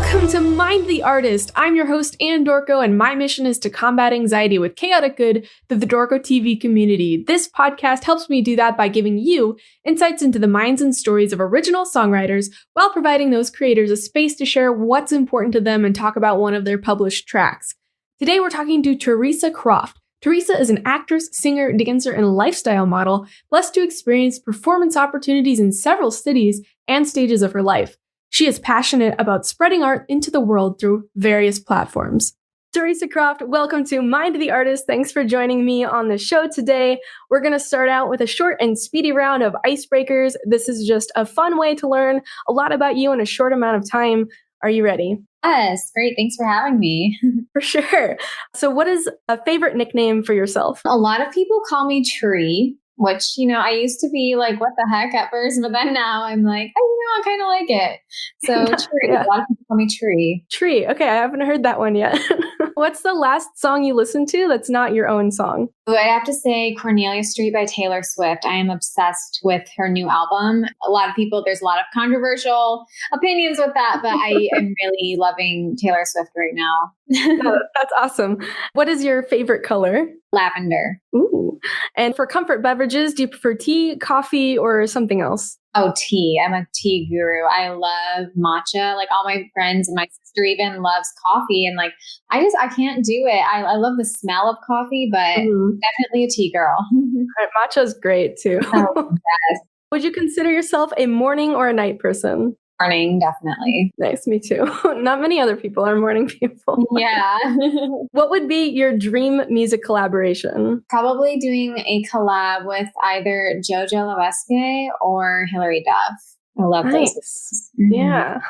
Welcome to Mind the Artist. I'm your host, Anne Dorko, and my mission is to combat anxiety with chaotic good through the Dorko TV community. This podcast helps me do that by giving you insights into the minds and stories of original songwriters while providing those creators a space to share what's important to them and talk about one of their published tracks. Today, we're talking to Theresa Croft. Theresa is an actress, singer, dancer, and lifestyle model, blessed to experience performance opportunities in several cities and stages of her life. She is passionate about spreading art into the world through various platforms. Theresa Croft, welcome to Mind the Artist. Thanks for joining me on the show today. We're going to start out with a short and speedy round of icebreakers. This is just a fun way to learn a lot about you in a short amount of time. Are you ready? Yes, great. Thanks for having me. For sure. So what is a favorite nickname for yourself? A lot of people call me Tree, which, I used to be like, what the heck at first, but then now I'm like, I kind of like it. So Tree, yeah. A lot of people call me Tree. Tree. Okay, I haven't heard that one yet. What's the last song you listened to that's not your own song? I have to say Cornelia Street by Taylor Swift. I am obsessed with her new album. There's a lot of controversial opinions with that, but I am really loving Taylor Swift right now. Oh, that's awesome. What is your favorite color? Lavender. Ooh. And for comfort beverages, do you prefer tea, coffee, or something else? Oh, tea. I'm a tea guru. I love matcha. Like all my friends and my sister even loves coffee. And I can't do it. I love the smell of coffee, but definitely a tea girl. Matcha is great too. Oh, yes. Would you consider yourself a morning or a night person? Morning, definitely. Nice, me too. Not many other people are morning people. Yeah. What would be your dream music collaboration? Probably doing a collab with either JoJo Leveske or Hilary Duff. I love those. Yeah.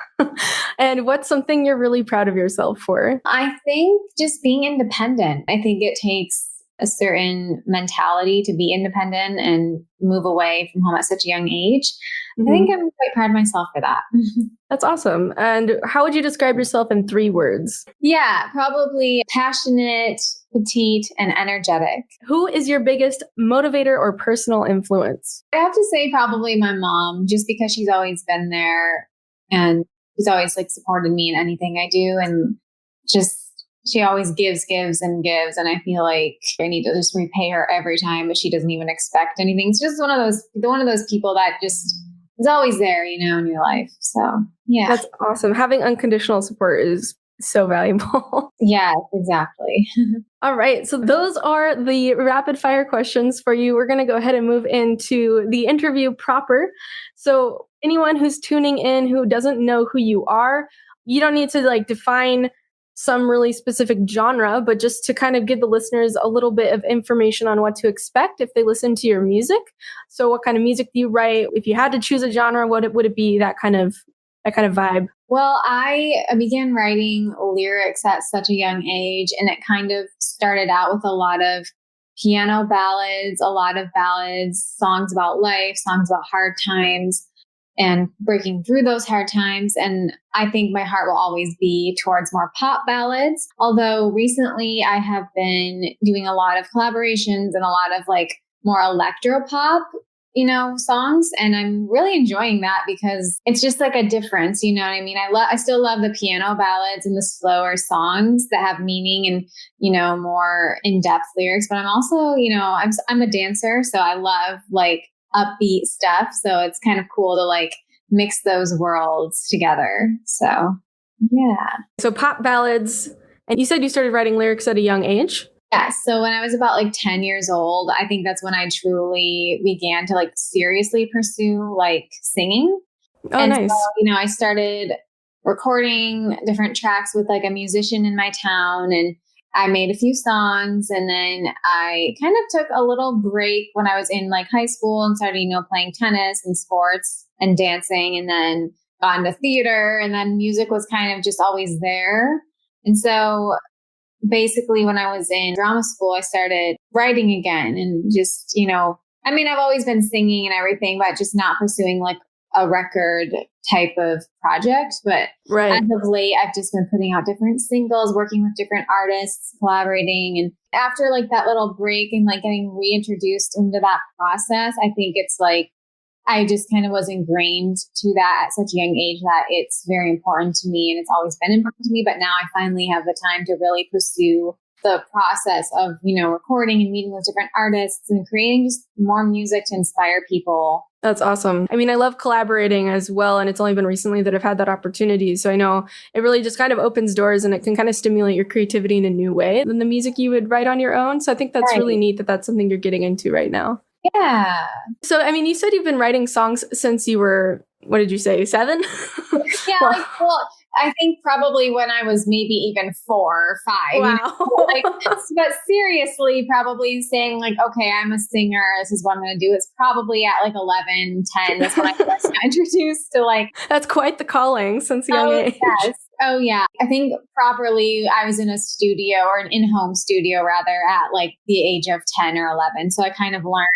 And what's something you're really proud of yourself for? I think just being independent. I think it takes a certain mentality to be independent and move away from home at such a young age. I think I'm quite proud of myself for that. That's awesome. And how would you describe yourself in 3 words? Yeah, probably passionate, petite, and energetic. Who is your biggest motivator or personal influence? I have to say probably my mom, just because she's always been there and she's always supported me in anything I do. And she always gives and gives. And I feel like I need to just repay her every time, but she doesn't even expect anything. It's just one of those people that just is always there, in your life. So, yeah. That's awesome. Having unconditional support is so valuable. Yeah, exactly. All right. So those are the rapid fire questions for you. We're going to go ahead and move into the interview proper. So anyone who's tuning in who doesn't know who you are, you don't need to define some really specific genre, but just to kind of give the listeners a little bit of information on what to expect if they listen to your music. So what kind of music do you write? If you had to choose a genre, what would it be, that kind of vibe? Well, I began writing lyrics at such a young age, and it kind of started out with a lot of piano ballads, a lot of ballads, songs about life, songs about hard times, and breaking through those hard times. And I think my heart will always be towards more pop ballads. Although recently I have been doing a lot of collaborations and a lot of more electro pop, songs. And I'm really enjoying that because it's just a difference, you know what I mean? I still love the piano ballads and the slower songs that have meaning and, more in-depth lyrics. But I'm also, I'm a dancer, so I love upbeat stuff. So it's kind of cool to mix those worlds together. So, yeah. So pop ballads. And you said you started writing lyrics at a young age? Yeah. So when I was about 10 years old, I think that's when I truly began to seriously pursue singing. Oh, and nice. So, I started recording different tracks with a musician in my town, and I made a few songs, and then I kind of took a little break when I was in high school and started, playing tennis and sports and dancing, and then got into theater, and then music was kind of just always there. And so basically when I was in drama school, I started writing again and just, I've always been singing and everything, but just not pursuing a record type of project. But as of late, I've just been putting out different singles, working with different artists, collaborating. And after that little break and getting reintroduced into that process, I think it's I just kind of was ingrained to that at such a young age that it's very important to me and it's always been important to me. But now I finally have the time to really pursue the process of, recording and meeting with different artists and creating just more music to inspire people. That's awesome. I mean, I love collaborating as well, and it's only been recently that I've had that opportunity. So I know it really just kind of opens doors and it can kind of stimulate your creativity in a new way than the music you would write on your own. So I think that's really neat that that's something you're getting into right now. Yeah. So, I mean, you said you've been writing songs since you were, what did you say, 7? Yeah. Well, I think probably when I was maybe even 4 or 5. Wow. But seriously, probably saying like, okay, I'm a singer. This is what I'm going to do. It's probably at like 11, 10. That's when I first got introduced to like. That's quite the calling since a young age. Yes. Oh, yeah. I think properly I was in a studio or an in-home studio rather at like the age of 10 or 11. So I kind of learned,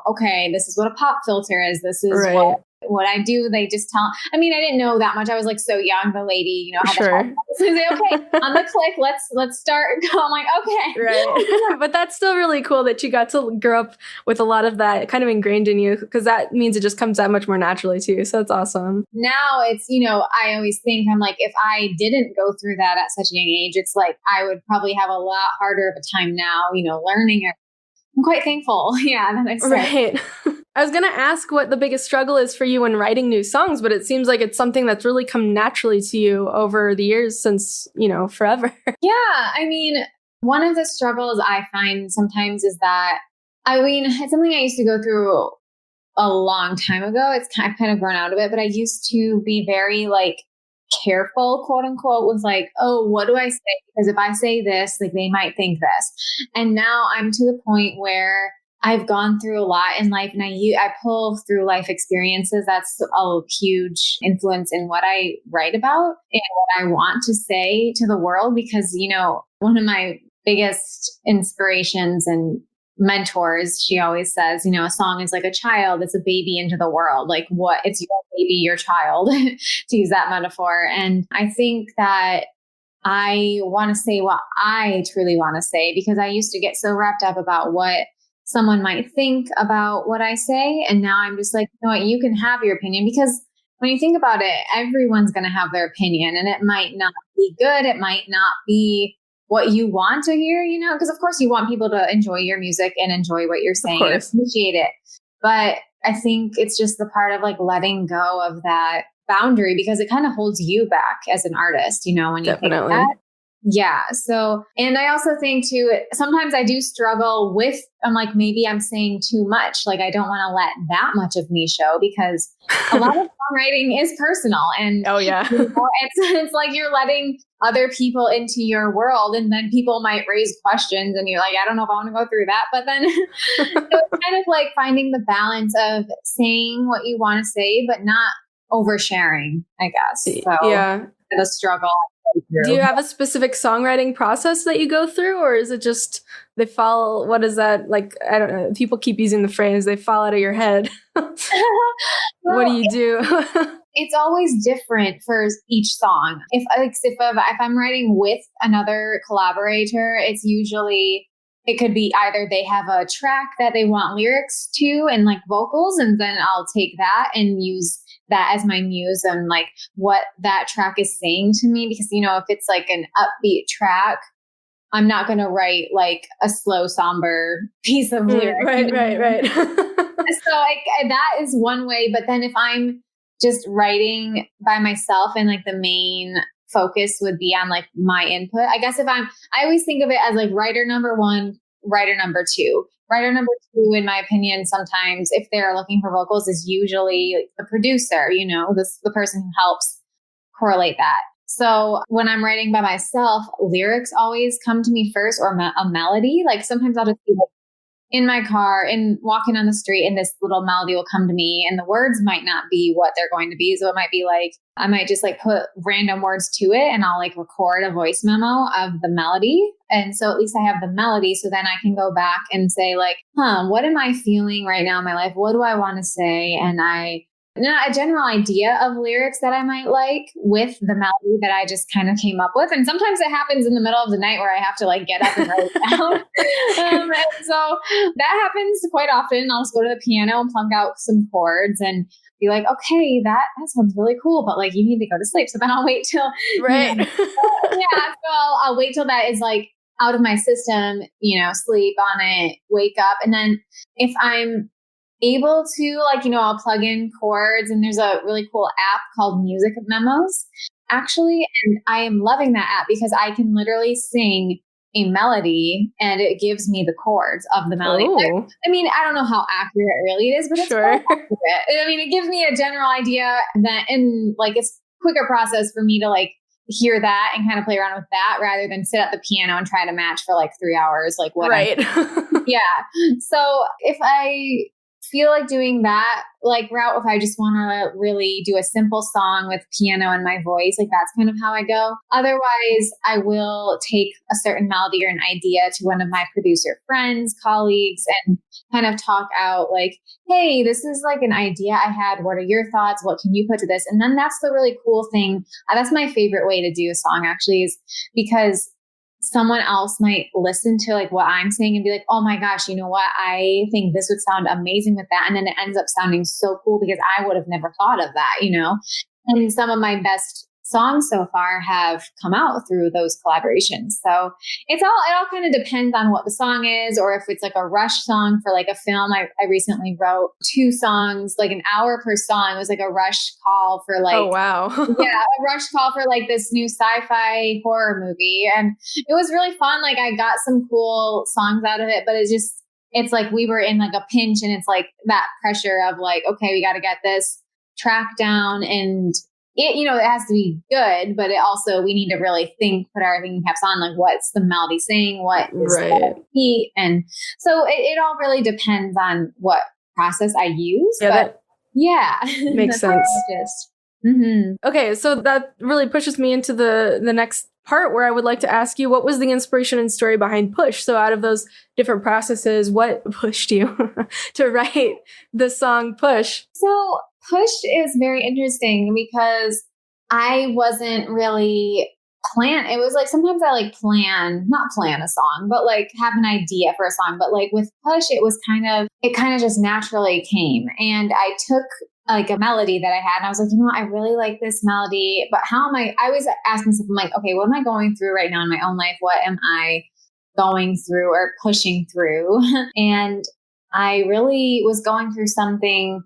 okay, this is what a pop filter is. This is what I do. They just tell, I didn't know that much. I was like so young. The lady, had to say, okay, on the click, let's start. I'm like, okay. Right. But that's still really cool that you got to grow up with a lot of that kind of ingrained in you, because that means it just comes out much more naturally too. So that's awesome. Now it's, I always think I'm like, if I didn't go through that at such a young age, it's like, I would probably have a lot harder of a time now, learning it. I'm quite thankful. Yeah. That I said. Right. I was going to ask what the biggest struggle is for you when writing new songs, but it seems like it's something that's really come naturally to you over the years since, forever. Yeah. One of the struggles I find sometimes is that, it's something I used to go through a long time ago. I've kind of grown out of it, but I used to be very careful, quote unquote, with oh, what do I say? Because if I say this, they might think this. And now I'm to the point where I've gone through a lot in life and I pull through life experiences. That's a huge influence in what I write about and what I want to say to the world. Because, one of my biggest inspirations and mentors, she always says, a song is like a child. It's a baby into the world. It's your baby, your child, to use that metaphor. And I think that I want to say what I truly want to say, because I used to get so wrapped up about what someone might think about what I say. And now I'm just like, you can have your opinion, because when you think about it, everyone's going to have their opinion, and it might not be good. It might not be what you want to hear, because of course you want people to enjoy your music and enjoy what you're saying and appreciate it. But I think it's just the part of letting go of that boundary, because it kind of holds you back as an artist, when you think that. Yeah. So, and I also think too, sometimes I do struggle with, I'm like, maybe I'm saying too much. I don't want to let that much of me show, because a lot of songwriting is personal. And oh yeah, it's like you're letting other people into your world, and then people might raise questions and you're like, I don't know if I want to go through that. But then so it's kind of finding the balance of saying what you want to say, but not oversharing, I guess. So yeah, the struggle. Do you have a specific songwriting process that you go through, or is it just they fall? What is that like? I don't know. People keep using the phrase "they fall out of your head." What do you do? It's always different for each song. If I'm writing with another collaborator, it's usually, it could be either they have a track that they want lyrics to and vocals, and then I'll take that and use that as my muse and what that track is saying to me. Because, if it's an upbeat track, I'm not going to write a slow, somber piece of lyrics. Right. So that is one way. But then if I'm just writing by myself and the main focus would be on my input, I guess I always think of it as writer number 1, writer number 2. Writer number 2, in my opinion, sometimes if they're looking for vocals, is usually the producer, the person who helps correlate that. So when I'm writing by myself, lyrics always come to me first, or a melody. Sometimes I'll just be in my car and walking on the street, and this little melody will come to me, and the words might not be what they're going to be. So it might be I might just put random words to it, and I'll record a voice memo of the melody. And so at least I have the melody. So then I can go back and say what am I feeling right now in my life? What do I want to say? And I not a general idea of lyrics that I might like with the melody that I just kind of came up with. And sometimes it happens in the middle of the night where I have to like get up and write it down. And so that happens quite often. I'll just go to the piano and plunk out some chords and be like, okay, that sounds really cool, but like you need to go to sleep. So then I'll wait till, right. So I'll wait till that is like out of my system, sleep on it, wake up. And then if I'm able to, like, I'll plug in chords, and there's a really cool app called Music Memos, actually. And I am loving that app because I can literally sing a melody and it gives me the chords of the melody. Oh. I mean, I don't know how accurate it really is, but it's sure. accurate. I mean, it gives me a general idea that, and like, it's a quicker process for me to like hear that and kind of play around with that rather than sit at the piano and try to match for like 3 hours, like what right. Yeah. So if I feel like doing that like route, if I just want to really do a simple song with piano and my voice, like that's kind of how I go. Otherwise, I will take a certain melody or an idea to one of my producer friends, colleagues, and kind of talk out like, hey, this is like an idea I had. What are your thoughts? What can you put to this? And then that's the really cool thing. That's my favorite way to do a song, actually, is because someone else might listen to like what I'm saying and be like, oh my gosh, you know what? I think this would sound amazing with that. And then it ends up sounding so cool because I would have never thought of that, And some of my best songs so far have come out through those collaborations. So it all kind of depends on what the song is, or if it's like a rush song for like a film. I recently wrote 2 songs, like an hour per song. It was like a rush call for like, oh wow. a rush call for like this new sci-fi horror movie. And it was really fun. Like I got some cool songs out of it, but it's like we were in like a pinch, and it's like that pressure of like, okay, we got to get this track down, and it has to be good, but we need to really put our thinking caps on, like what's the melody saying, what is the beat. And so it all really depends on what process I use. Makes sense. Mm-hmm. Okay, so that really pushes me into the next part where I would like to ask you, what was the inspiration and story behind Push? So out of those different processes, what pushed you to write the song Push? So Push is very interesting because I wasn't really it was like sometimes I like not plan a song, but like have an idea for a song. But like with Push, it kind of just naturally came. And I took like a melody that I had, and I was like, I really like this melody, but I was asking myself, I'm like, okay, what am I going through right now in my own life? What am I going through or pushing through? And I really was going through something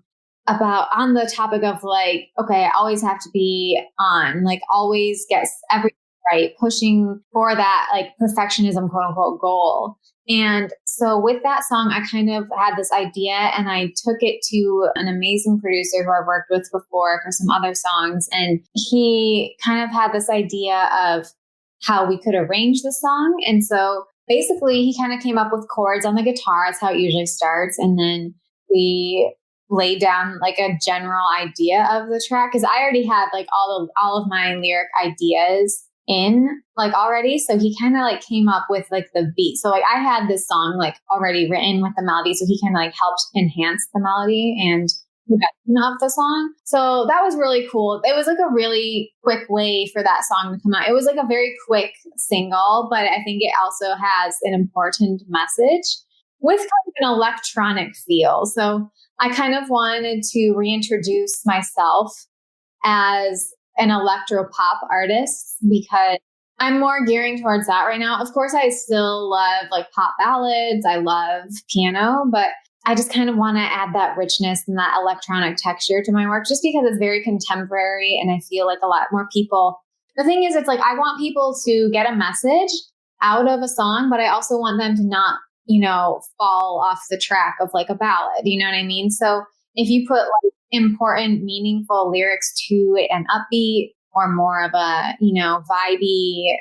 on the topic of like, okay, I always have to be on, like always get everything right, pushing for that like perfectionism, quote unquote, goal. And so with that song, I kind of had this idea, and I took it to an amazing producer who I've worked with before for some other songs. And he kind of had this idea of how we could arrange the song. And so basically he kind of came up with chords on the guitar. That's how it usually starts. And then we laid down like a general idea of the track, because I already had like all of my lyric ideas in like already. So he kind of like came up with like the beat. So like I had this song like already written with the melody. So he kind of like helped enhance the melody and production of the song. So that was really cool. It was like a really quick way for that song to come out. It was like a very quick single, but I think it also has an important message with kind of an electronic feel. So I kind of wanted to reintroduce myself as an electro pop artist because I'm more gearing towards that right now. Of course, I still love like pop ballads. I love piano, but I just kind of want to add that richness and that electronic texture to my work just because it's very contemporary. And I feel like a lot more people, the thing is, it's like, I want people to get a message out of a song, but I also want them to not, fall off the track of like a ballad. You know what I mean? So if you put like important, meaningful lyrics to an upbeat or more of a, vibey,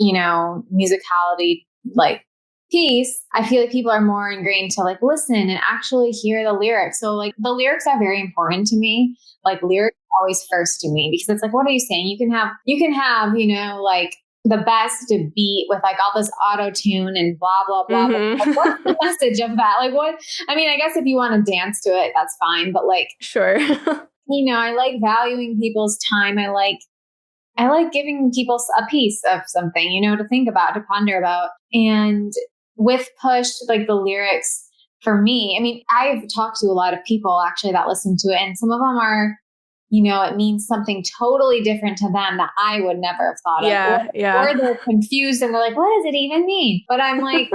musicality like piece, I feel like people are more ingrained to like listen and actually hear the lyrics. So like the lyrics are very important to me. Like lyrics are always first to me because it's like, what are you saying? You can have, like the best beat with like all this auto tune and blah, blah, blah. Mm-hmm. Like, what's the message of that? Like what? I mean, I guess if you want to dance to it, that's fine. But like, sure. I like valuing people's time. I like giving people a piece of something, to think about, to ponder about. And with Push, like the lyrics for me, I mean, I've talked to a lot of people actually that listen to it, and some of them are, it means something totally different to them that I would never have thought of. Or they're confused and they're like, what does it even mean? But I'm like,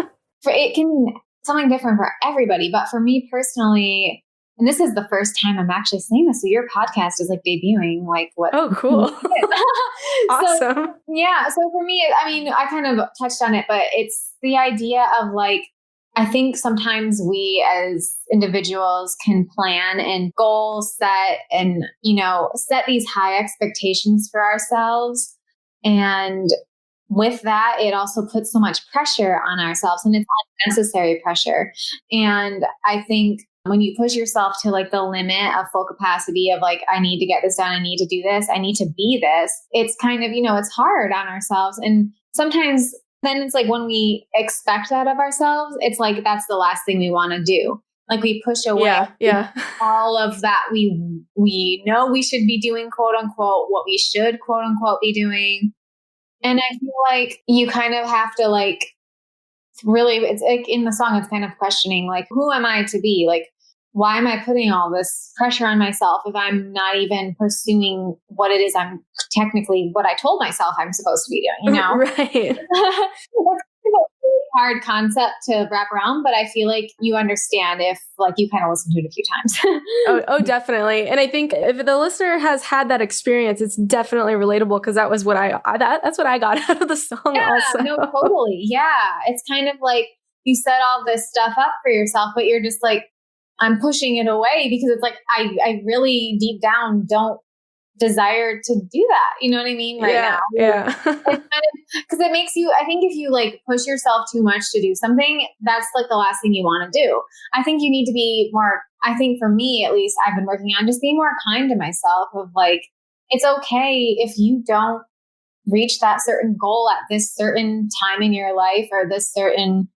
it can mean something different for everybody. But for me personally, and this is the first time I'm actually saying this, so your podcast is like debuting, like what? Oh, cool. Awesome. So, yeah. So for me, I mean, I kind of touched on it, but it's the idea of like, I think sometimes we as individuals can plan and goal set and, set these high expectations for ourselves. And with that, it also puts so much pressure on ourselves, and it's unnecessary pressure. And I think when you push yourself to like the limit of full capacity of like, I need to get this done, I need to do this, I need to be this, it's kind of, it's hard on ourselves. And sometimes then it's like when we expect that of ourselves, it's like that's the last thing we want to do. Like we push away all of that we know we should be doing, quote unquote, what we should, quote unquote, be doing. And I feel like you kind of have to like, really, it's like in the song, it's kind of questioning, like, who am I to be? Like, why am I putting all this pressure on myself if I'm not even pursuing what it is I'm technically, what I told myself I'm supposed to be doing, Right. It's a really hard concept to wrap around, but I feel like you understand if like you kind of listen to it a few times. Oh, definitely. And I think if the listener has had that experience, it's definitely relatable, because that was what that's what I got out of the song. Yeah, also. no, totally. Yeah. It's kind of like you set all this stuff up for yourself, but you're just like, I'm pushing it away because it's like, I really deep down don't desire to do that. You know what I mean? Right now. Yeah. It's kind of, because it makes you, I think if you like push yourself too much to do something, that's like the last thing you want to do. I think you need to be more, I think for me, at least I've been working on just being more kind to myself of like, it's okay if you don't reach that certain goal at this certain time in your life or this certain,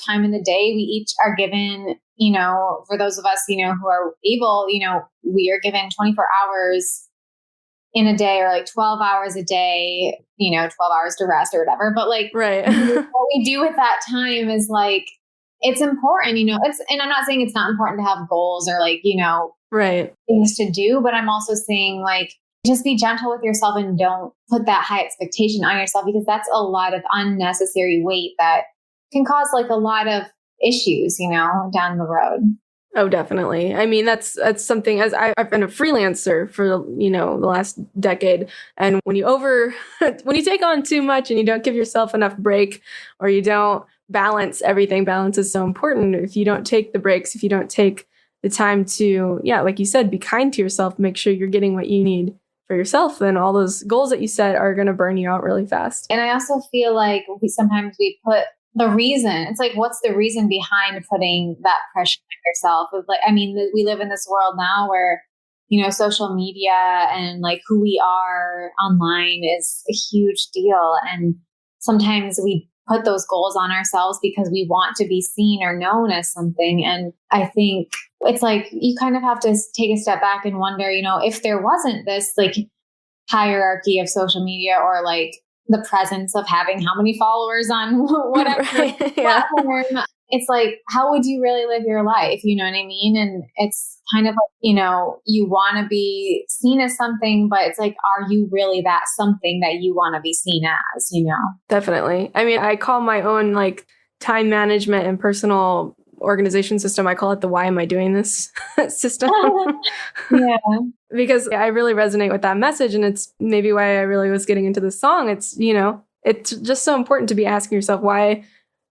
time in the day. We each are given, for those of us, who are able, we are given 24 hours in a day, or like 12 hours a day, 12 hours to rest or whatever. But like, right. What we do with that time is like, it's important, and I'm not saying it's not important to have goals or like, right. things to do, but I'm also saying like, just be gentle with yourself and don't put that high expectation on yourself, because that's a lot of unnecessary weight that can cause like a lot of issues, down the road. Oh, definitely. I mean, that's something, as I've been a freelancer for, the last decade. And when you take on too much and you don't give yourself enough break, or you don't balance everything, balance is so important. If you don't take the breaks, if you don't take the time to, like you said, be kind to yourself, make sure you're getting what you need for yourself, then all those goals that you set are going to burn you out really fast. And I also feel like sometimes we put the reason, it's like, what's the reason behind putting that pressure on yourself? Of like, I mean, we live in this world now where, social media and like who we are online is a huge deal. And sometimes we put those goals on ourselves because we want to be seen or known as something. And I think it's like, you kind of have to take a step back and wonder, if there wasn't this like hierarchy of social media, or like the presence of having how many followers on whatever platform, it's like, how would you really live your life? You know what I mean? And it's kind of like, you want to be seen as something, but it's like, are you really that something that you want to be seen as, Definitely. I mean, I call my own like time management and personal organization system, I call it the why am I doing this system. Yeah. Because I really resonate with that message. And it's maybe why I really was getting into this song. It's, it's just so important to be asking yourself, why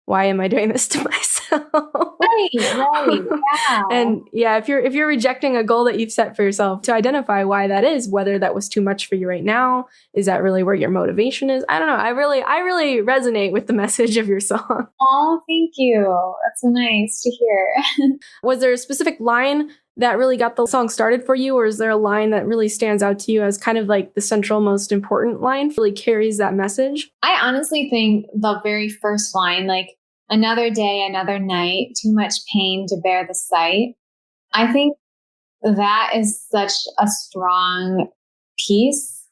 am I doing this to myself? Right. Yeah. And if you're rejecting a goal that you've set for yourself, to identify why that is, whether that was too much for you right now, is that really where your motivation is? I don't know. I really resonate with the message of your song. Oh, thank you. That's so nice to hear. Was there a specific line that really got the song started for you? Or is there a line that really stands out to you as kind of like the central, most important line, really carries that message? I honestly think the very first line, like, another day, another night, too much pain to bear the sight. I think that is such a strong piece.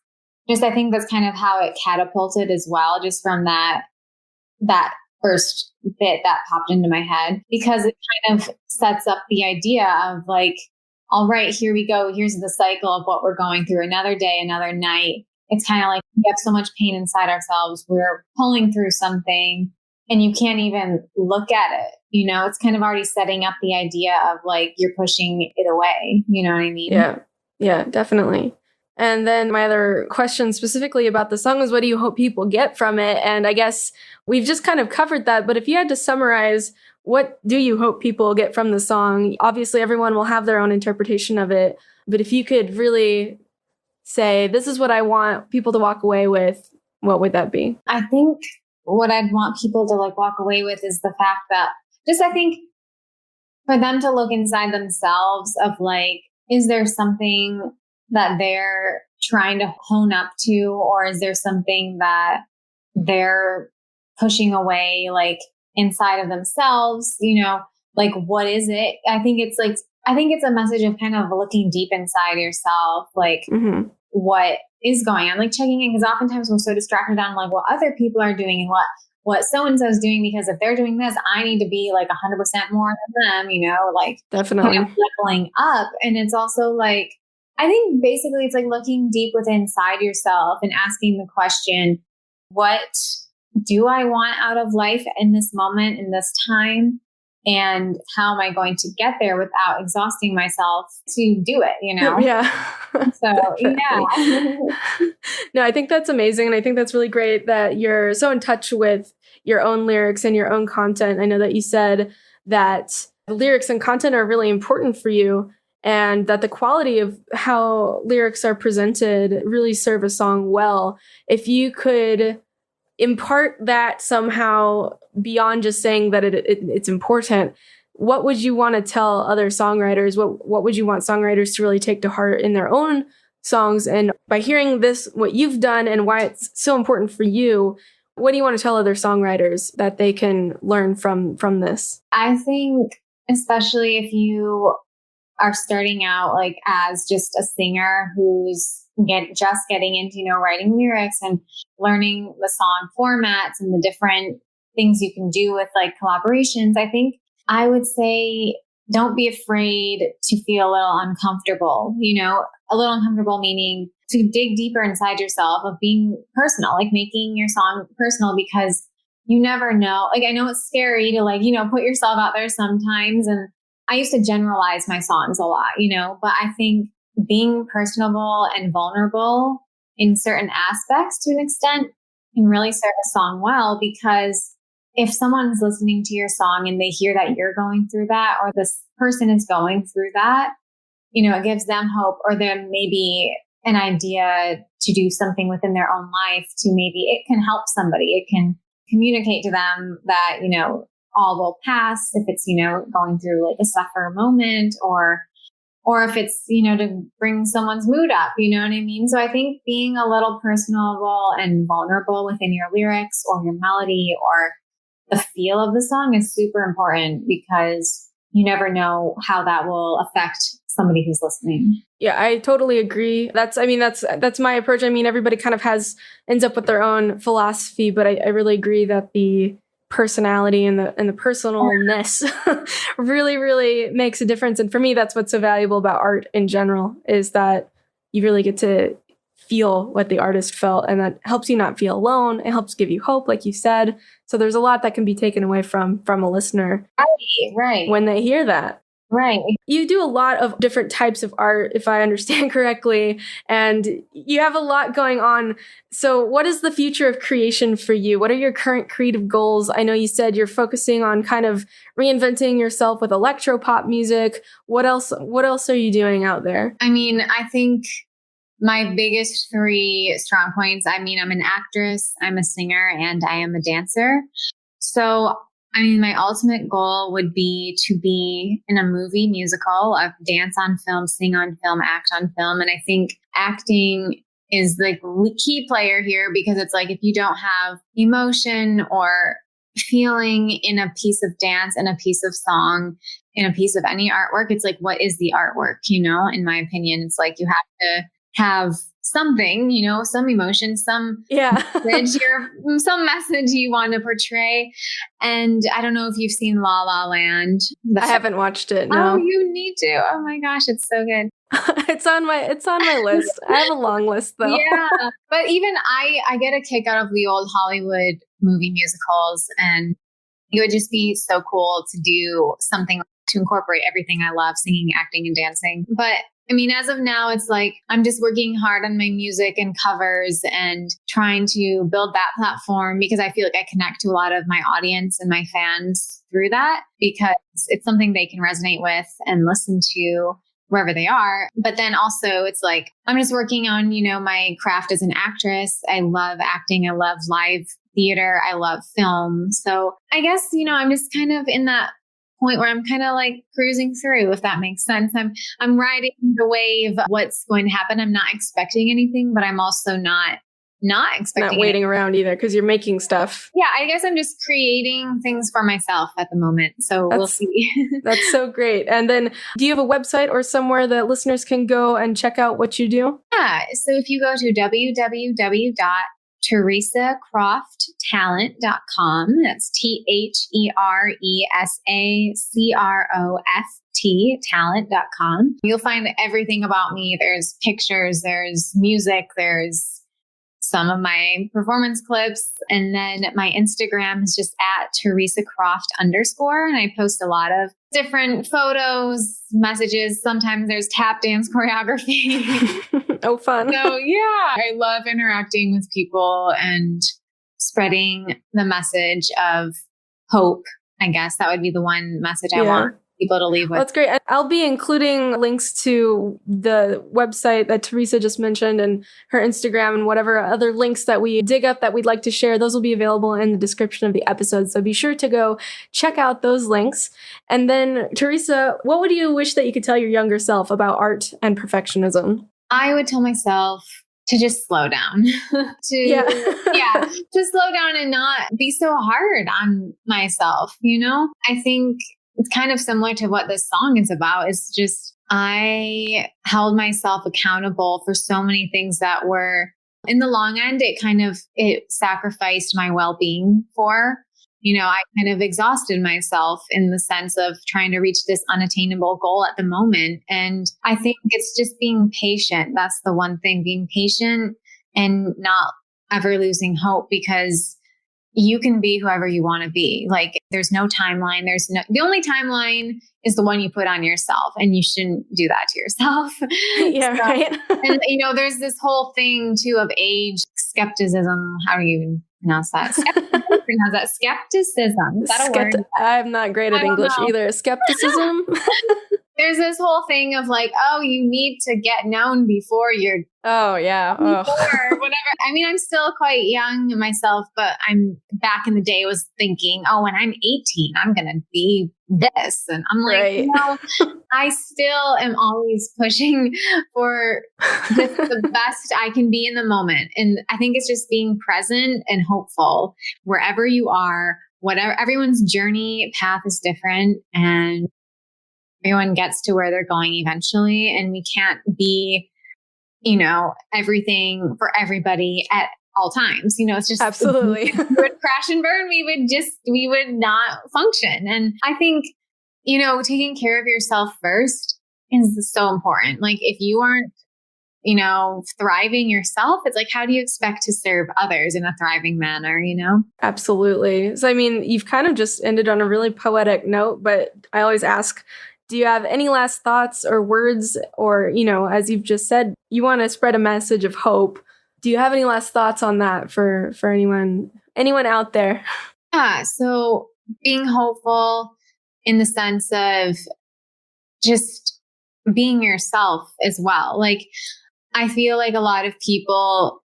Just, I think that's kind of how it catapulted as well, just from that first bit that popped into my head, because it kind of sets up the idea of like, all right, here we go. Here's the cycle of what we're going through. Another day, another night. It's kind of like we have so much pain inside ourselves. We're pulling through something and you can't even look at it. You know, it's kind of already setting up the idea of like, you're pushing it away. You know what I mean? Yeah, definitely. And then my other question specifically about the song is, what do you hope people get from it? And I guess we've just kind of covered that, but if you had to summarize, what do you hope people get from the song? Obviously, everyone will have their own interpretation of it, but if you could really say, this is what I want people to walk away with, what would that be? I think what I'd want people to like walk away with is the fact that I think for them to look inside themselves of like, is there something that they're trying to hone up to, or is there something that they're pushing away, like inside of themselves, you know, like, what is it? I think it's a message of kind of looking deep inside yourself, like what is going on, like checking in, because oftentimes we're so distracted on like what other people are doing and what so-and-so is doing, because if they're doing this, I need to be like 100% more than them, you know, like definitely kind of leveling up. And it's also like, I think basically it's like looking deep within inside yourself and asking the question, what do I want out of life in this moment, in this time? And how am I going to get there without exhausting myself to do it, you know? Yeah. So, yeah. No, I think that's amazing. And I think that's really great that you're so in touch with your own lyrics and your own content. I know that you said that the lyrics and content are really important for you, and that the quality of how lyrics are presented really serve a song well. If you could impart that somehow beyond just saying that it's important, what would you want to tell other songwriters? What would you want songwriters to really take to heart in their own songs? And by hearing this, what you've done and why it's so important for you, what do you want to tell other songwriters that they can learn from this? I think especially if you are starting out like as just a singer who's just getting into, you know, writing lyrics and learning the song formats and the different things you can do with like collaborations, I think I would say don't be afraid to feel a little uncomfortable, you know, a little uncomfortable meaning to dig deeper inside yourself, of being personal, like making your song personal, because you never know. Like, I know it's scary to like, you know, put yourself out there sometimes. And I used to generalize my songs a lot, you know, but I think being personable and vulnerable in certain aspects to an extent can really serve a song well, because if someone's listening to your song and they hear that you're going through that, or this person is going through that, you know, it gives them hope, or there may be an idea to do something within their own life to maybe it can help somebody. It can communicate to them that, you know, all will pass if it's, you know, going through like a suffer moment, or if it's, you know, to bring someone's mood up, you know what I mean? So I think being a little personable and vulnerable within your lyrics or your melody or the feel of the song is super important, because you never know how that will affect somebody who's listening. Yeah, I totally agree. That's my approach. I mean, everybody kind of ends up with their own philosophy, but I really agree that the personality and the personalness really, really makes a difference. And for me, that's what's so valuable about art in general, is that you really get to feel what the artist felt, and that helps you not feel alone. It helps give you hope, like you said. So there's a lot that can be taken away from a listener, right, when they hear that. Right. You do a lot of different types of art, if I understand correctly, and you have a lot going on. So what is the future of creation for you? What are your current creative goals? I know you said you're focusing on kind of reinventing yourself with electropop music. What else are you doing out there? I mean, I think my biggest 3 strong points, I mean, I'm an actress, I'm a singer, and I am a dancer. So I mean, my ultimate goal would be to be in a movie musical of dance on film, sing on film, act on film. And I think acting is like the key player here, because it's like, if you don't have emotion or feeling in a piece of dance, in a piece of song, in a piece of any artwork. It's like, what is the artwork? In my opinion, it's like you have to have something, some emotion, some message, some message you want to portray. And I don't know if you've seen La La Land. I haven't watched it. No. Oh, you need to. Oh my gosh, it's so good. It's on my list. I have a long list though. Yeah. But even I get a kick out of the old Hollywood movie musicals, and it would just be so cool to do something to incorporate everything I love, singing, acting, and dancing. But I mean, as of now, it's like I'm just working hard on my music and covers and trying to build that platform, because I feel like I connect to a lot of my audience and my fans through that, because it's something they can resonate with and listen to wherever they are. But then also it's like, I'm just working on, my craft as an actress. I love acting. I love live theater. I love film. So I guess, I'm just kind of in that point where I'm kind of like cruising through, if that makes sense. I'm riding the wave of what's going to happen. I'm not expecting anything, but I'm also not expecting, not waiting around either, because you're making stuff. Yeah, I guess I'm just creating things for myself at the moment. So we'll see. That's so great. And then do you have a website or somewhere that listeners can go and check out what you do? Yeah. So if you go to www.theresacrofttalent.com, that's TheresaCroft talent.com. You'll find everything about me. There's pictures, there's music, there's some of my performance clips. And then my Instagram is just at Theresa Croft _. And I post a lot of different photos, messages. Sometimes there's tap dance choreography. Oh, fun. So yeah, I love interacting with people and spreading the message of hope. I guess that would be the one message I want people to leave with. Well, that's great. I'll be including links to the website that Theresa just mentioned and her Instagram and whatever other links that we dig up that we'd like to share. Those will be available in the description of the episode. So be sure to go check out those links. And then, Theresa, what would you wish that you could tell your younger self about art and perfectionism? I would tell myself to just slow down, to slow down and not be so hard on myself. I think it's kind of similar to what this song is about. It's just, I held myself accountable for so many things that were, in the long end, it sacrificed my well-being for, I kind of exhausted myself in the sense of trying to reach this unattainable goal at the moment. And I think it's just being patient. That's the one thing, being patient and not ever losing hope, because you can be whoever you want to be. Like, there's no timeline. The only timeline is the one you put on yourself, and you shouldn't do that to yourself. Right. And, there's this whole thing too of age skepticism. How do you even pronounce that? Skepticism. Is that a word? I'm not great at English either. Skepticism. There's this whole thing of like, oh, you need to get known before you're or whatever. I mean, I'm still quite young myself, but I'm back in the day was thinking, oh, when I'm 18, I'm going to be this. And I'm like, I still am always pushing for just the best I can be in the moment. And I think it's just being present and hopeful wherever you are, whatever. Everyone's journey path is different, and everyone gets to where they're going eventually. And we can't be, everything for everybody at all times. It's just absolutely. We would crash and burn. We would not function. And I think, taking care of yourself first is so important. Like, if you aren't, thriving yourself, it's like, how do you expect to serve others in a thriving manner, Absolutely. So, I mean, you've kind of just ended on a really poetic note, but I always ask, do you have any last thoughts or words, or, as you've just said, you want to spread a message of hope. Do you have any last thoughts on that for anyone out there? Yeah. So being hopeful in the sense of just being yourself as well. Like, I feel like a lot of people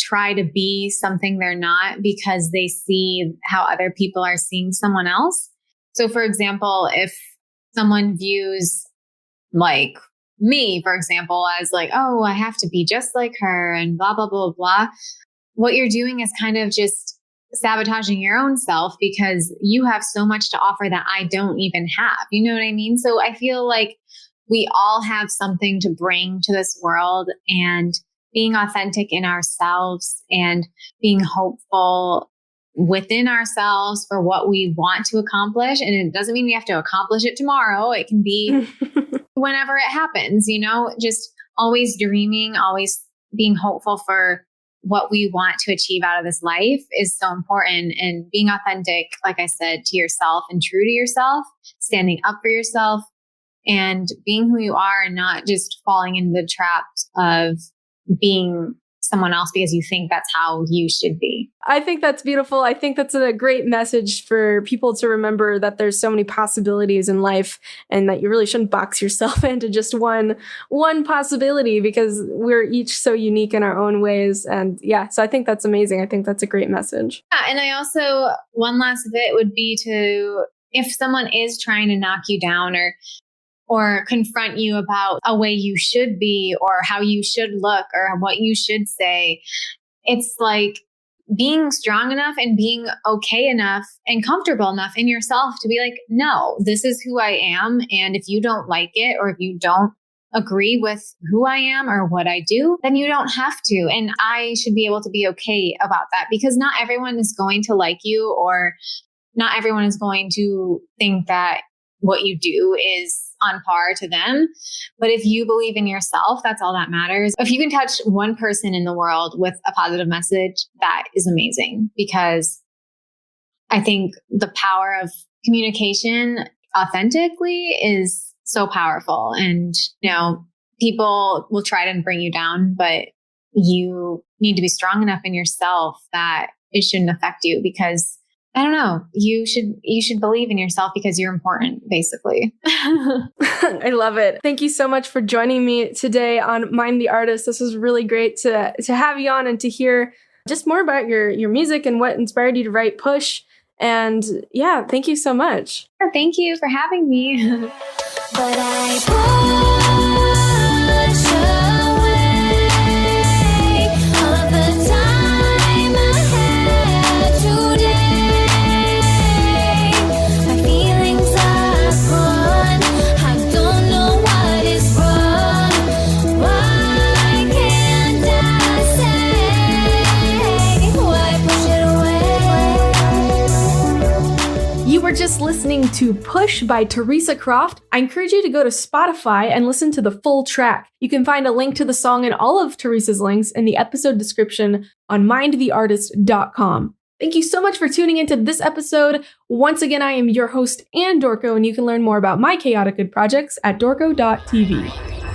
try to be something they're not because they see how other people are seeing someone else. So for example, if someone views like me, for example, as like, oh, I have to be just like her and blah, blah, blah, blah. What you're doing is kind of just sabotaging your own self because you have so much to offer that I don't even have. You know what I mean? So I feel like we all have something to bring to this world, and being authentic in ourselves and being hopeful within ourselves for what we want to accomplish. And it doesn't mean we have to accomplish it tomorrow. It can be whenever it happens, you know, just always dreaming, always being hopeful for what we want to achieve out of this life is so important. And being authentic, like I said, to yourself and true to yourself, standing up for yourself and being who you are, and not just falling into the traps of being someone else because you think that's how you should be. I think that's beautiful. I think that's a great message for people to remember, that there's so many possibilities in life and that you really shouldn't box yourself into just one possibility, because we're each so unique in our own ways. And yeah, so I think that's amazing. I think that's a great message. Yeah, and I also, one last bit would be to, if someone is trying to knock you down or confront you about a way you should be or how you should look or what you should say, it's like being strong enough and being okay enough and comfortable enough in yourself to be like, no, this is who I am. And if you don't like it, or if you don't agree with who I am or what I do, then you don't have to. And I should be able to be okay about that, because not everyone is going to like you, or not everyone is going to think that what you do is on par to them. But if you believe in yourself, that's all that matters. If you can touch one person in the world with a positive message, that is amazing, because I think the power of communication authentically is so powerful. And, you know, people will try to bring you down, but you need to be strong enough in yourself that it shouldn't affect you, because I don't know. You should believe in yourself because you're important, basically. I love it. Thank you so much for joining me today on Mind the Artist. This was really great to have you on and to hear just more about your music and what inspired you to write Push. And yeah, thank you so much. Thank you for having me. But I push away all the time I had today. My feelings are gone. I don't know what is wrong. Why can't I say? Why push it away? You were just listening to Push by Theresa Croft. I encourage you to go to Spotify and listen to the full track. You can find a link to the song and all of Theresa's links in the episode description on mindtheartist.com. Thank you so much for tuning into this episode. Once again, I am your host, Anne Dorko, and you can learn more about my chaotic good projects at dorko.tv.